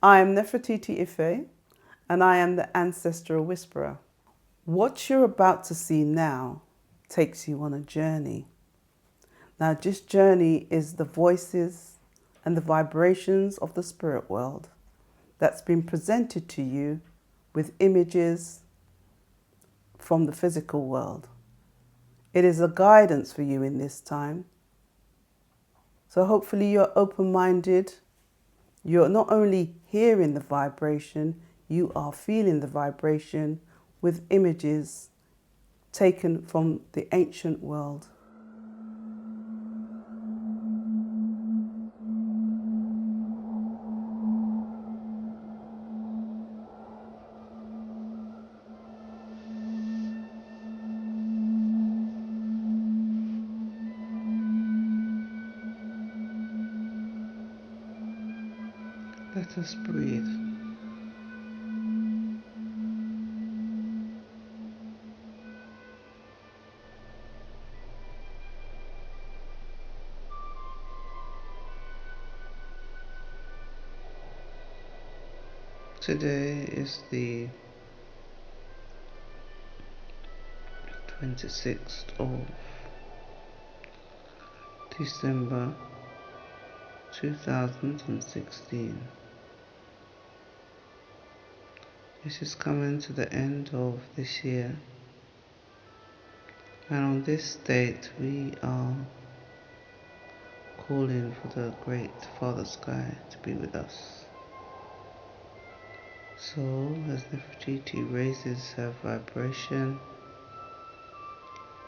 I am Neferatiti Ife, and I am the Ancestral Whisperer. What you're about to see now takes you on a journey. Now, this journey is the voices and the vibrations of the spirit world that's been presented to you with images from the physical world. It is a guidance for you in this time. So hopefully you're open-minded. You're not only hearing the vibration, you are feeling the vibration with images taken from the ancient world. Let us breathe. Today is the 26th of December 2016. This is coming to the end of this year, and on this date we are calling for the great Father Sky to be with us. So as Nefertiti raises her vibration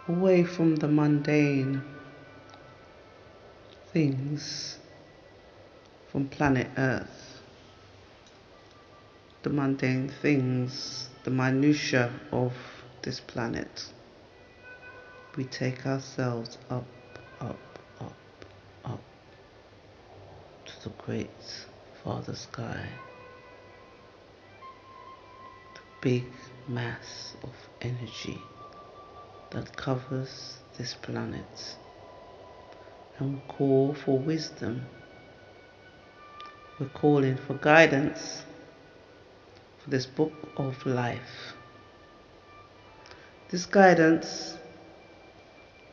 away from the mundane things from planet Earth, the mundane things, the minutiae of this planet, we take ourselves up, up, up, up to the great Father Sky, the big mass of energy that covers this planet, and we call for wisdom. We're calling for guidance for this book of life. This guidance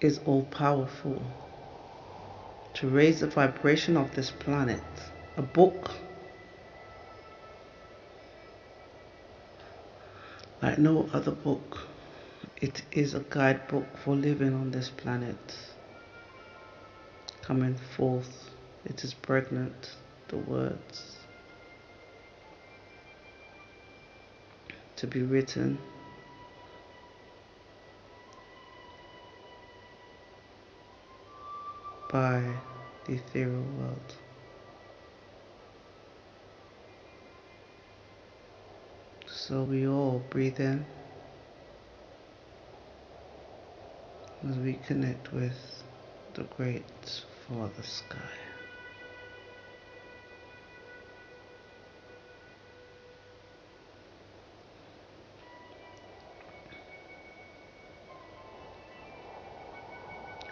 is all powerful to raise the vibration of this planet. A book like no other book. It is a guidebook for living on this planet. Coming forth, it is pregnant, the words to be written by the ethereal world. So we all breathe in as we connect with the great Father Sky.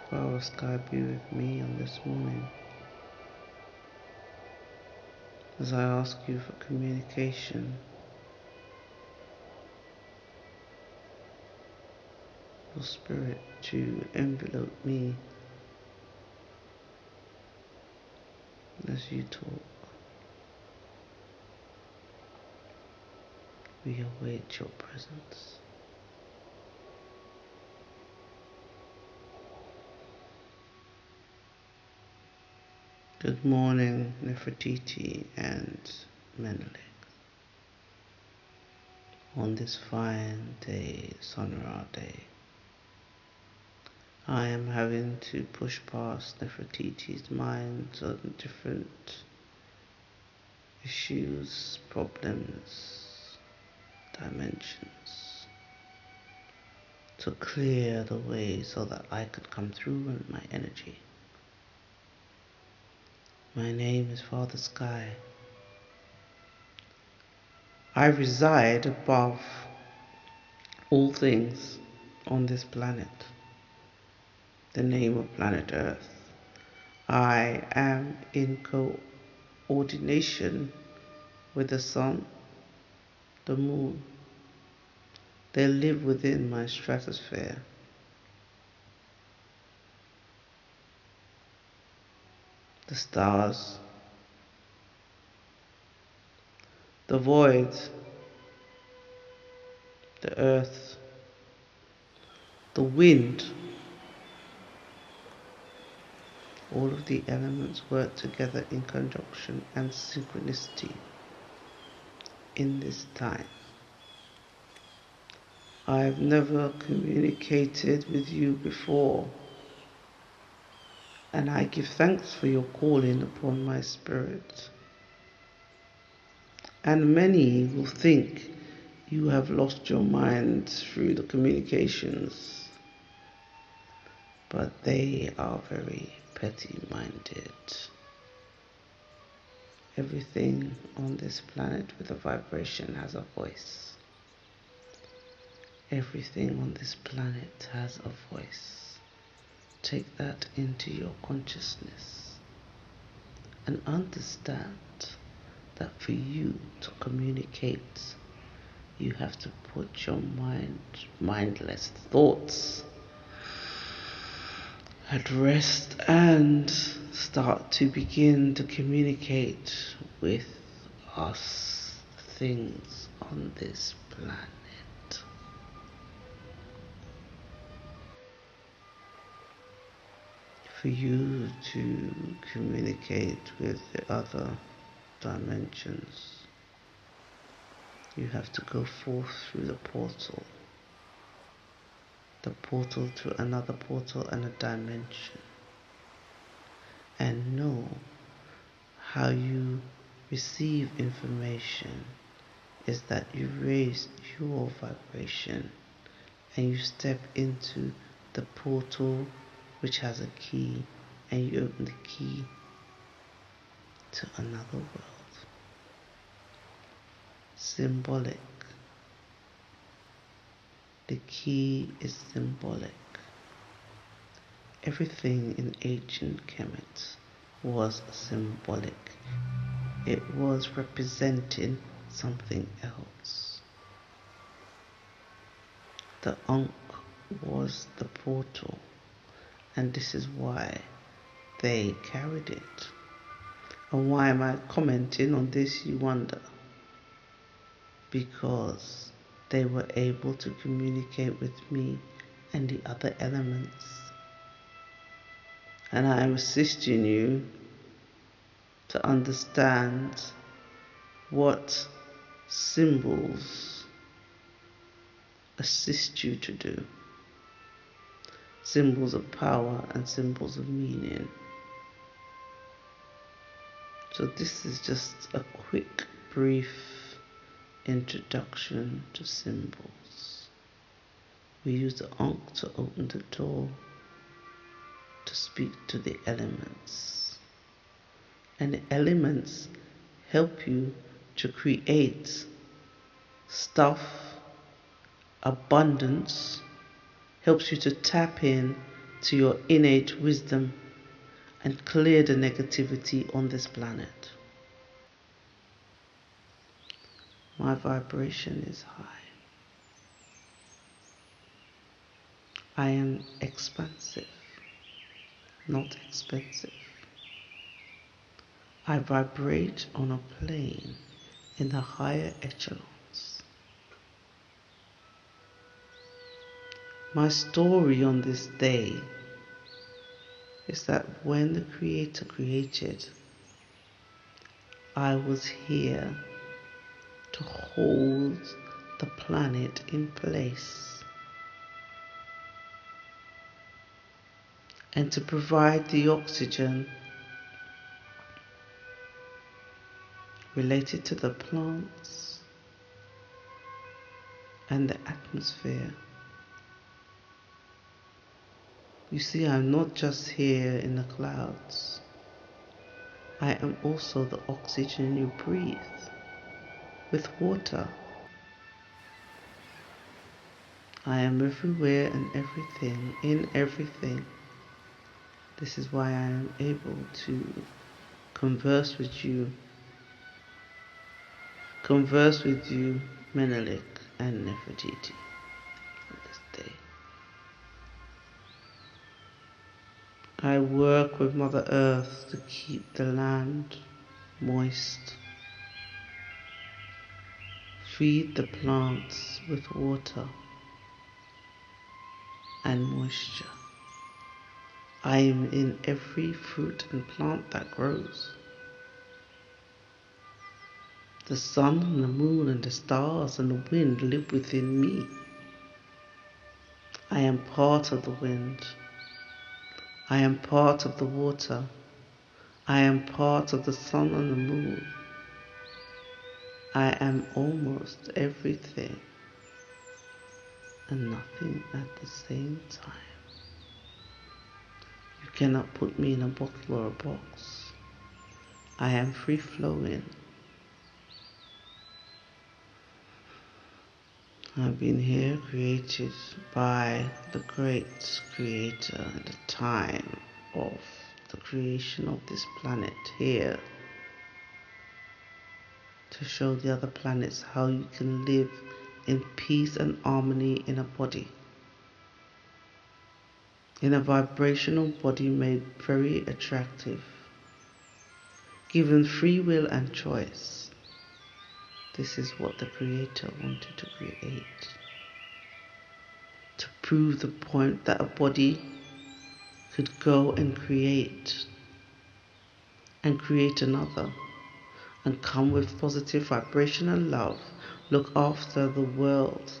Father Sky, be with me on this morning as I ask you for communication, your spirit to envelope me as you talk. We await your presence. Good morning, Nefertiti and Menelik. On this fine day, Sunra day, I am having to push past Nefertiti's mind on different issues, problems, dimensions, to clear the way so that I could come through in my energy. My name is Father Sky. I reside above all things on this planet, the name of planet Earth. I am in coordination with the sun, the moon. They live within my stratosphere. The stars, the void, the earth, the wind, all of the elements work together in conjunction and synchronicity in this time. I've never communicated with you before, and I give thanks for your calling upon my spirit. And many will think you have lost your mind through the communications, but they are very petty-minded. Everything on this planet with a vibration has a voice. Everything on this planet has a voice. Take that into your consciousness and understand that for you to communicate, you have to put your mindless thoughts at rest and start to begin to communicate with us, things on this planet. For you to communicate with the other dimensions, you have to go forth through the portal to another portal and a dimension, and know how you receive information is that you raise your vibration and you step into the portal which has a key, and you open the key to another world. Symbolic. The key is symbolic. Everything in ancient Kemet was symbolic. It was representing something else. The Ankh was the portal, and this is why they carried it. And why am I commenting on this, you wonder? Because they were able to communicate with me and the other elements. And I am assisting you to understand what symbols assist you to do. Symbols of power and symbols of meaning. So this is just a quick, brief introduction to symbols. We use the Ankh to open the door to speak to the elements. And the elements help you to create stuff, abundance, helps you to tap in to your innate wisdom and clear the negativity on this planet. My vibration is high. I am expansive, not expensive. I vibrate on a plane in the higher echelons. My story on this day is that when the Creator created, I was here to hold the planet in place and to provide the oxygen related to the plants and the atmosphere. You see, I'm not just here in the clouds. I am also the oxygen you breathe with water. I am everywhere and everything, in everything. This is why I am able to converse with you converse with you, Menelik and Nefertiti, on this day. I work with Mother Earth to keep the land moist, feed the plants with water and moisture. I am in every fruit and plant that grows. The sun and the moon and the stars and the wind live within me. I am part of the wind. I am part of the water. I am part of the sun and the moon. I am almost everything and nothing at the same time. You cannot put me in a bottle or a box. I am free flowing. I've been here created by the great creator at the time of the creation of this planet here to show the other planets how you can live in peace and harmony in a body. In a vibrational body made very attractive, given free will and choice. This is what the creator wanted to create. To prove the point that a body could go and create another and come with positive vibration and love, look after the world,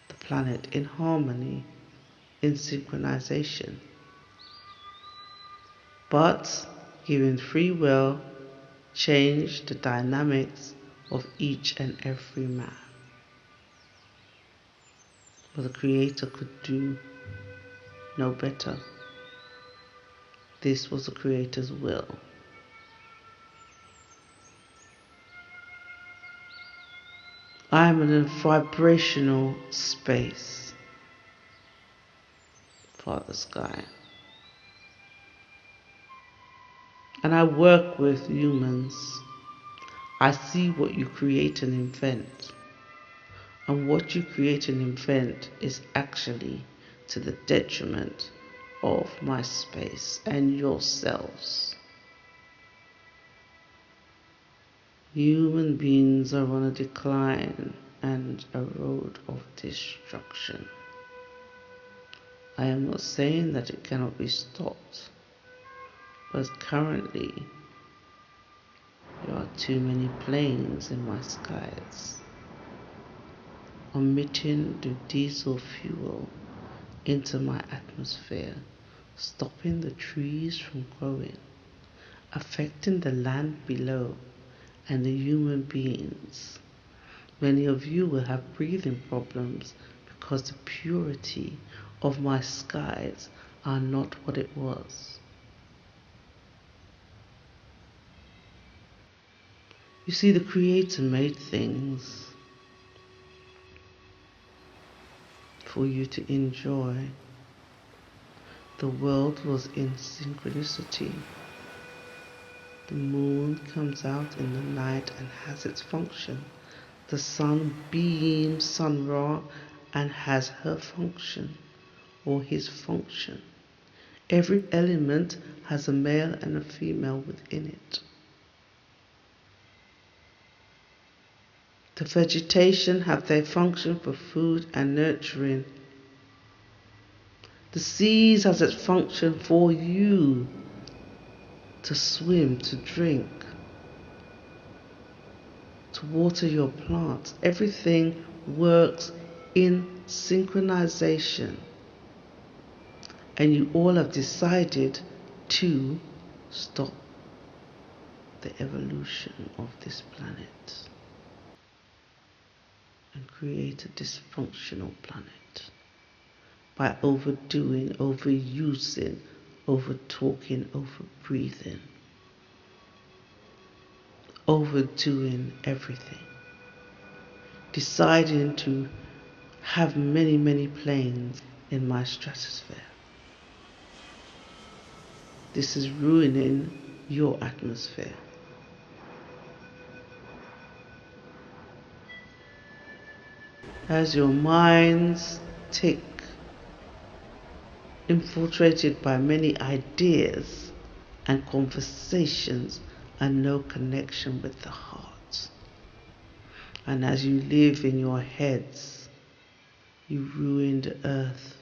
the planet in harmony, in synchronization. But given free will, change the dynamics of each and every man. But the creator could do no better. This was the creator's will. I am in a vibrational space, Father Sky. And I work with humans. I see what you create and invent. And what you create and invent is actually to the detriment of my space and yourselves. Human beings are on a decline and a road of destruction. I am not saying that it cannot be stopped, but currently there are too many planes in my skies, emitting the diesel fuel into my atmosphere, stopping the trees from growing, affecting the land below and the human beings. Many of you will have breathing problems because the purity of my skies are not what it was. You see, the Creator made things for you to enjoy. The world was in synchronicity. The moon comes out in the night and has its function. The sun beams Sun Ra and has her function, or his function. Every element has a male and a female within it. The vegetation have their function for food and nurturing. The seas has its function for you to swim, to drink, to water your plants. Everything works in synchronization. And you all have decided to stop the evolution of this planet and create a dysfunctional planet by overdoing, overusing, overtalking, overbreathing, overdoing everything, deciding to have many, many planes in my stratosphere. This is ruining your atmosphere. as your minds tick, infiltrated by many ideas and conversations and no connection with the heart. And as you live in your heads, you ruin the earth.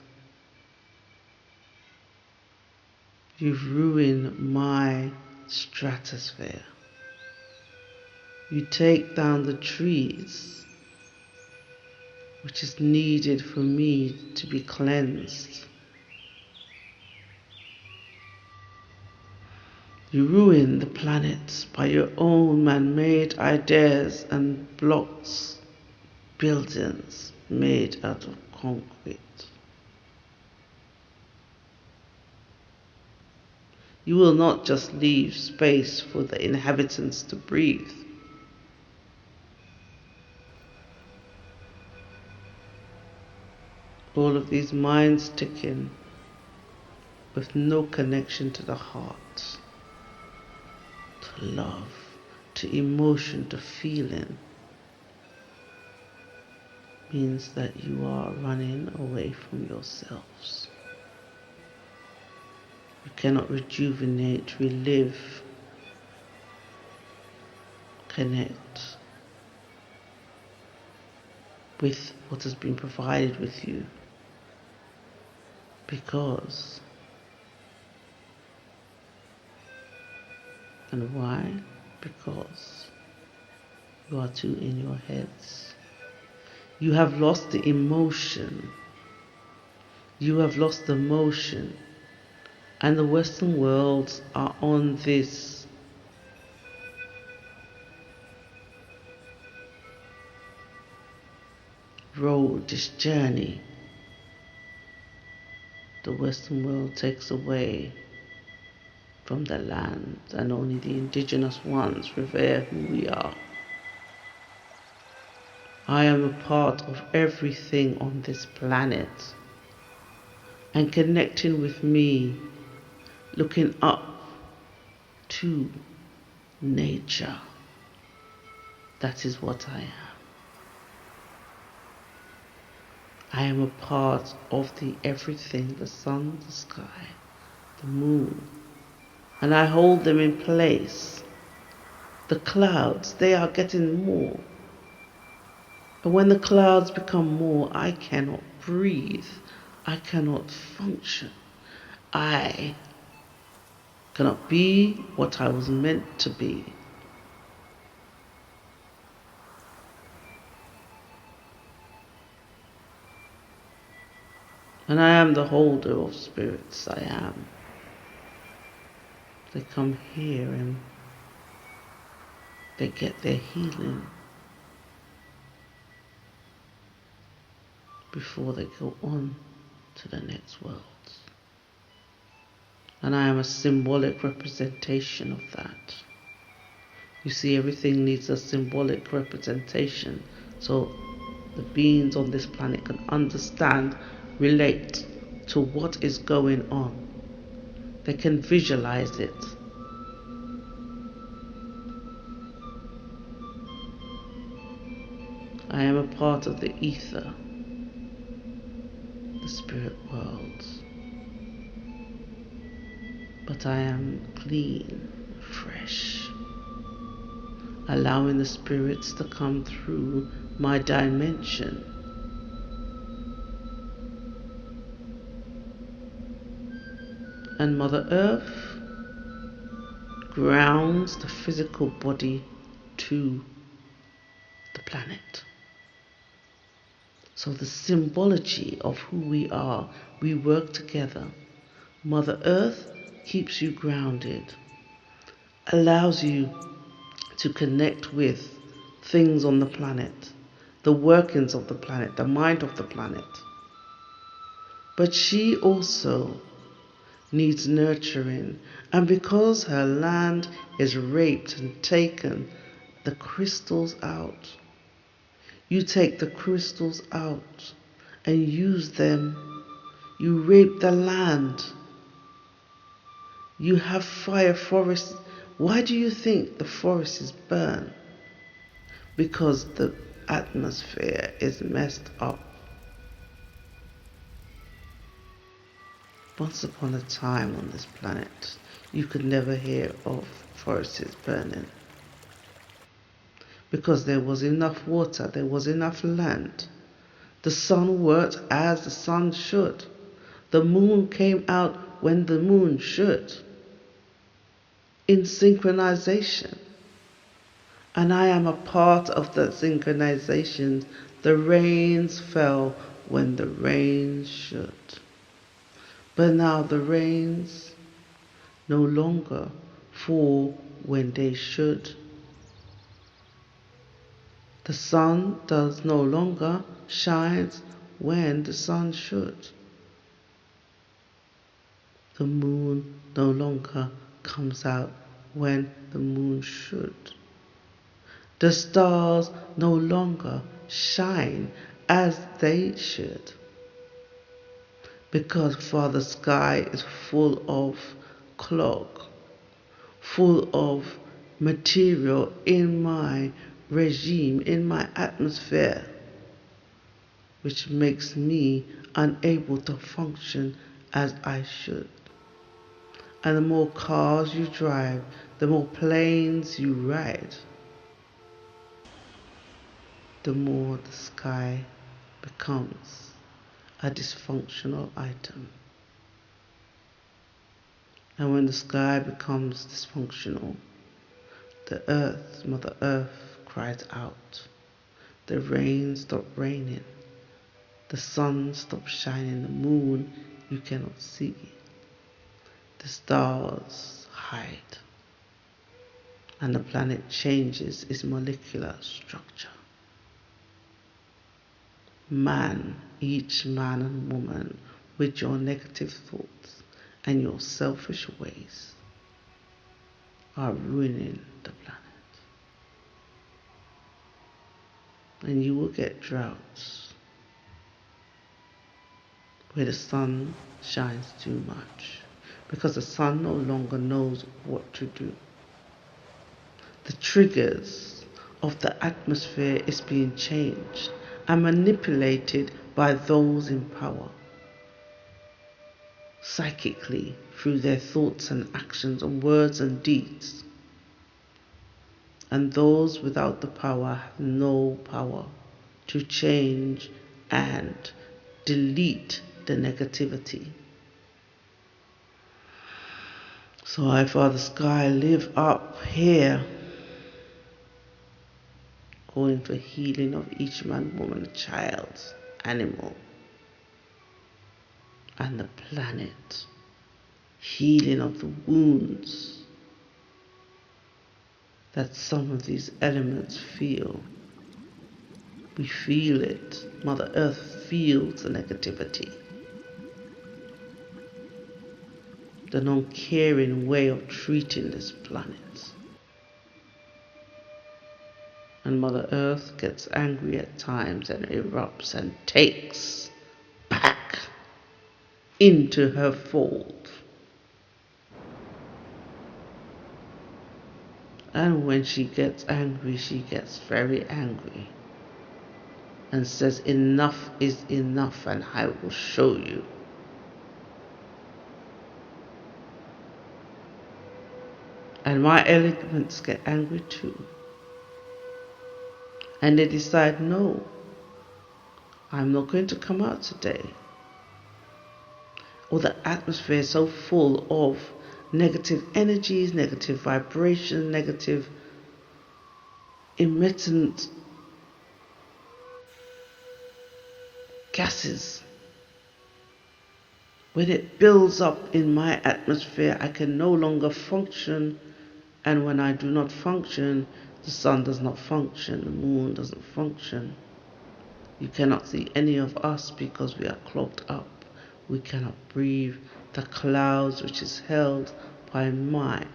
You've ruined my stratosphere. You take down the trees, which is needed for me to be cleansed. You ruin the planet by your own man-made ideas and blocks, buildings made out of concrete. You will not just leave space for the inhabitants to breathe. All of these minds ticking with no connection to the heart, to love, to emotion, to feeling, means that you are running away from yourselves. You cannot rejuvenate, relive, connect with what has been provided with you, because, and why? Because you are too in your heads. You have lost the emotion. You have lost the motion. And the Western worlds are on this road, this journey. The Western world takes away from the land, and only the indigenous ones revere who we are. I am a part of everything on this planet, and connecting with me, looking up to nature. That is what I am. I am a part of the everything, the sun, the sky, the moon, and I hold them in place. The clouds, they are getting more. And when the clouds become more, I cannot breathe. I cannot function. I cannot be what I was meant to be. And I am the holder of spirits, I am. They come here and they get their healing before they go on to the next world. And I am a symbolic representation of that. You see, everything needs a symbolic representation so the beings on this planet can understand, relate to what is going on. They can visualize it. I am a part of the ether, the spirit world. But I am clean, fresh, allowing the spirits to come through my dimension. And Mother Earth grounds the physical body to the planet. So the symbology of who we are, we work together. Mother Earth keeps you grounded, allows you to connect with things on the planet, the workings of the planet, the mind of the planet. But she also needs nurturing, and because her land is raped and taken the crystals out, you take the crystals out and use them. You rape the land. You have fire forests. Why do you think the forest is burned? Because the atmosphere is messed up. Once upon a time on this planet, you could never hear of forests burning. Because there was enough water, there was enough land. The sun worked as the sun should. The moon came out when the moon should, in synchronization. And I am a part of that synchronization. The rains fell when the rains should. But now the rains no longer fall when they should. The sun does no longer shines when the sun should. The moon no longer comes out when the moon should. The stars no longer shine as they should. Because the sky is full of clog, full of material in my regime, in my atmosphere, which makes me unable to function as I should. And the more cars you drive, the more planes you ride, the more the sky becomes a dysfunctional item. And when the sky becomes dysfunctional, the earth, Mother Earth, cries out. The rain stops raining. The sun stops shining. The moon you cannot see. The stars hide. And the planet changes its molecular structure. Man, each man and woman, with your negative thoughts and your selfish ways, are ruining the planet. And you will get droughts where the sun shines too much, because the sun no longer knows what to do. The triggers of the atmosphere is being changed and manipulated by those in power, psychically, through their thoughts and actions and words and deeds. And those without the power have no power to change and delete the negativity. So I, Father Sky, live up here, calling for healing of each man, woman, child, animal, and the planet. Healing of the wounds that some of these elements feel. We feel it. Mother Earth feels the negativity. The non-caring way of treating this planet. And Mother Earth gets angry at times and erupts and takes back into her fold. And when she gets angry, she gets very angry and says, enough is enough, and I will show you. And my elements get angry too. And they decide, no, I'm not going to come out today. Or the atmosphere is so full of negative energies, negative vibration, negative emittent gases. When it builds up in my atmosphere, I can no longer function. And when I do not function, the sun does not function, the moon doesn't function. You cannot see any of us because we are clogged up. We cannot breathe. The clouds, which is held by my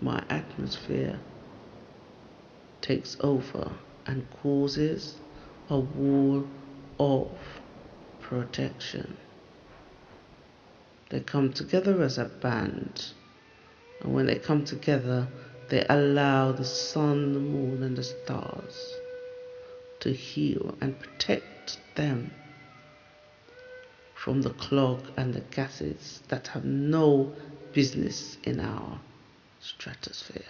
atmosphere, takes over and causes a wall of protection. They come together as a band, and when they come together, they allow the sun, the moon, and the stars to heal and protect them from the clog and the gases that have no business in our stratosphere.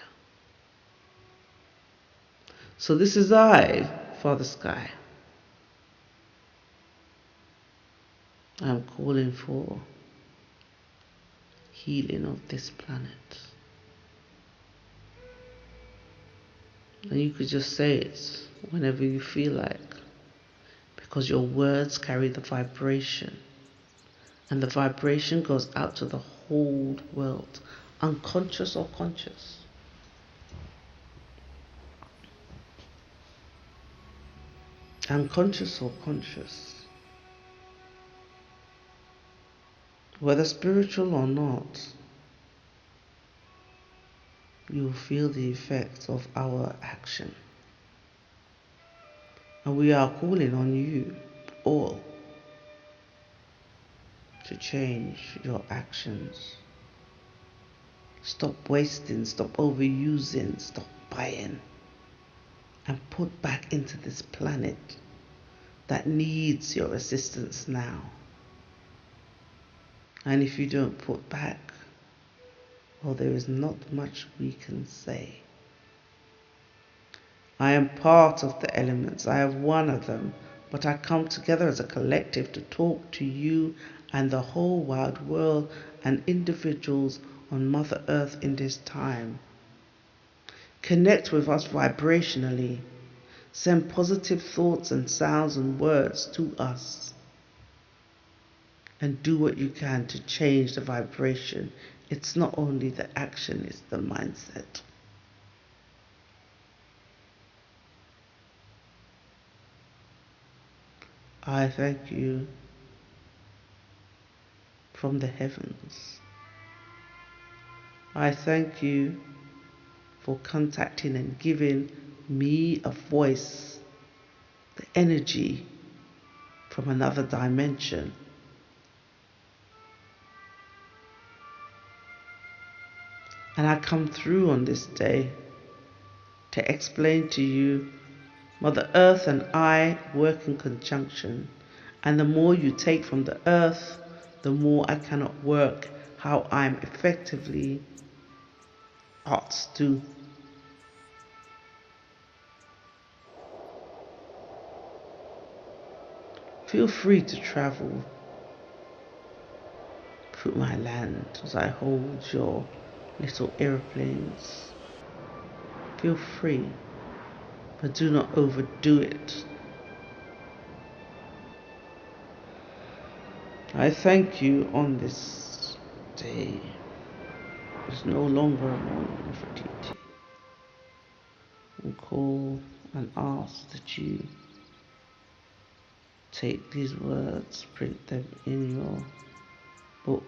So this is I, Father Sky. I'm calling for healing of this planet. And you could just say it whenever you feel like, because your words carry the vibration. And the vibration goes out to the whole world, unconscious or conscious. Unconscious or conscious. Whether spiritual or not, you will feel the effects of our action. And we are calling on you all to change your actions. Stop wasting, stop overusing, stop buying, and put back into this planet that needs your assistance now. And if you don't put back, well, there is not much we can say. I am part of the elements. I have one of them, but I come together as a collective to talk to you and the whole wide world and individuals on Mother Earth in this time. Connect with us vibrationally. Send positive thoughts and sounds and words to us. And do what you can to change the vibration. It's not only the action, it's the mindset. I thank you from the heavens. I thank you for contacting and giving me a voice, the energy from another dimension. And I come through on this day to explain to you, Mother Earth and I work in conjunction. And the more you take from the earth, the more I cannot work how I'm effectively ought to. Feel free to travel through my land as I hold your little airplanes. Feel free, but do not overdo it. I thank you on this day. It's no longer a morning, Neferatiti. And call and ask that you take these words, print them in your book,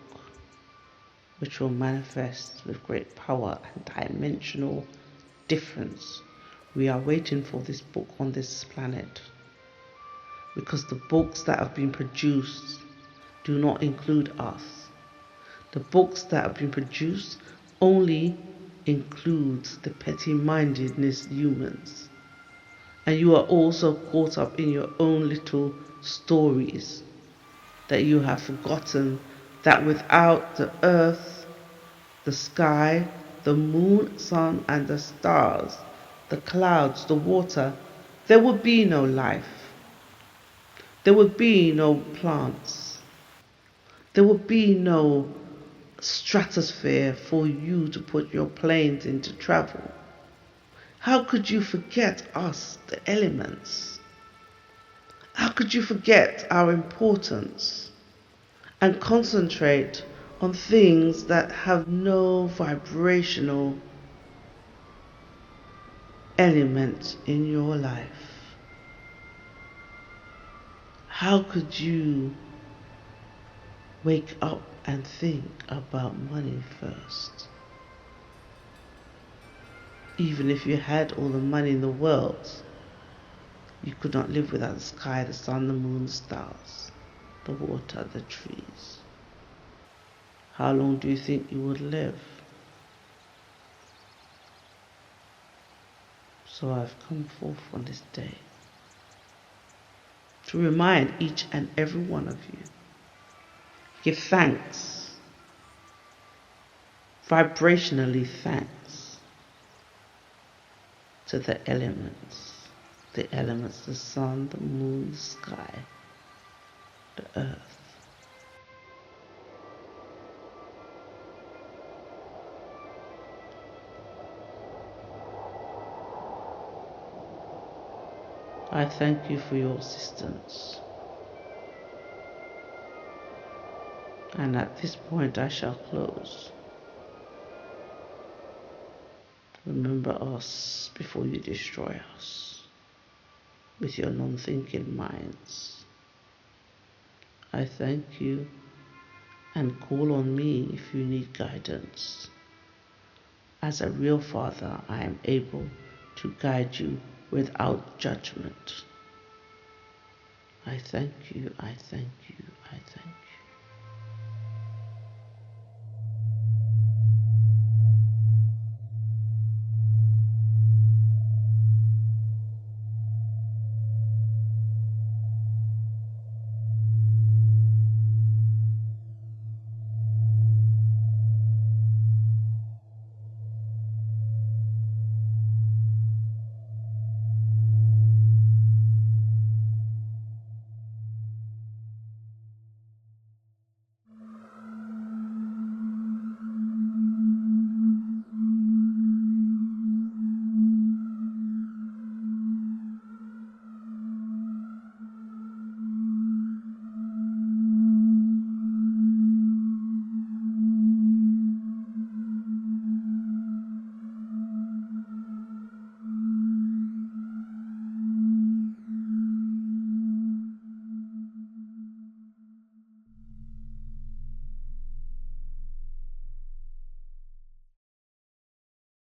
which will manifest with great power and dimensional difference. We are waiting for this book on this planet, because the books that have been produced do not include us. The books that have been produced only includes the petty-mindedness humans. And you are also caught up in your own little stories, that you have forgotten that without the earth, the sky, the moon, sun, and the stars, the clouds, the water, there would be no life. There would be no plants. There would be no stratosphere for you to put your planes into travel. How could you forget us, the elements? How could you forget our importance and concentrate on things that have no vibrational element in your life? How could you wake up and think about money first? Even if you had all the money in the world, you could not live without the sky, the sun, the moon, the stars, the water, the trees. How long do you think you would live? So I've come forth on this day to remind each and every one of you. Give thanks, vibrationally thanks to the elements, the sun, the moon, the sky, the earth. I thank you for your assistance. And at this point I shall close. Remember us before you destroy us with your non-thinking minds. I thank you and call on me if you need guidance. As a real father, I am able to guide you without judgment. I thank you, I thank you, I thank you.